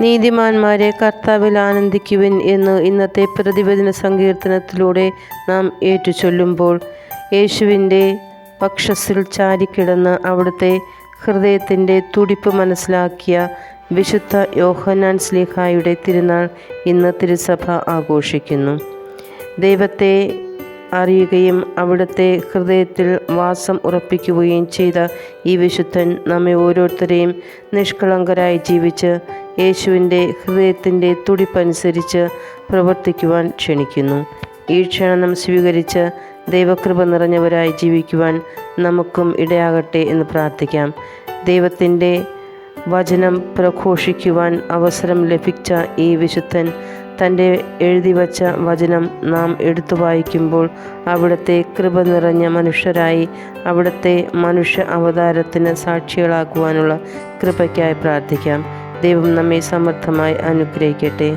നീതിമാന്മാരെ കർത്താവിൽ ആനന്ദിക്കുവിൻ എന്ന് ഇന്നത്തെ പ്രതിവചന സങ്കീർത്തനത്തിലൂടെ നാം ഏറ്റുചൊല്ലുമ്പോൾ യേശുവിൻ്റെ വക്ഷസ്സിൽ ചാരിക്കിടന്ന് അവിടുത്തെ ഹൃദയത്തിൻ്റെ തുടിപ്പ് മനസ്സിലാക്കിയ വിശുദ്ധ യോഹന്നാൻ ശ്ലീഹായുടെ തിരുനാൾ ഇന്ന് തിരുസഭ ആഘോഷിക്കുന്നു. ദൈവത്തെ അറിയുകയും അവിടുത്തെ ഹൃദയത്തിൽ വാസം ഉറപ്പിക്കുകയും ചെയ്ത ഈ വിശുദ്ധൻ നമ്മെ ഓരോരുത്തരെയും നിഷ്കളങ്കരായി ജീവിച്ച് യേശുവിൻ്റെ ഹൃദയത്തിൻ്റെ തുടിപ്പനുസരിച്ച് പ്രവർത്തിക്കുവാൻ ക്ഷണിക്കുന്നു. ഈ ക്ഷണം സ്വീകരിച്ച് ദൈവകൃപ നിറഞ്ഞവരായി ജീവിക്കുവാൻ നമുക്കും ഇടയാകട്ടെ എന്ന് പ്രാർത്ഥിക്കാം. ദൈവത്തിൻ്റെ വചനം പ്രഘോഷിക്കുവാൻ അവസരം ലഭിച്ച ഈ വിശുദ്ധൻ തൻ്റെ എഴുതി വച്ച വചനം നാം എടുത്തു വായിക്കുമ്പോൾ അവിടുത്തെ കൃപ നിറഞ്ഞ മനുഷ്യരായി അവിടുത്തെ മനുഷ്യ അവതാരത്തിന് സാക്ഷികളാക്കുവാനുള്ള കൃപയ്ക്കായി പ്രാർത്ഥിക്കാം. ദൈവം നമ്മെ സമർത്ഥമായി അനുഗ്രഹിക്കട്ടെ.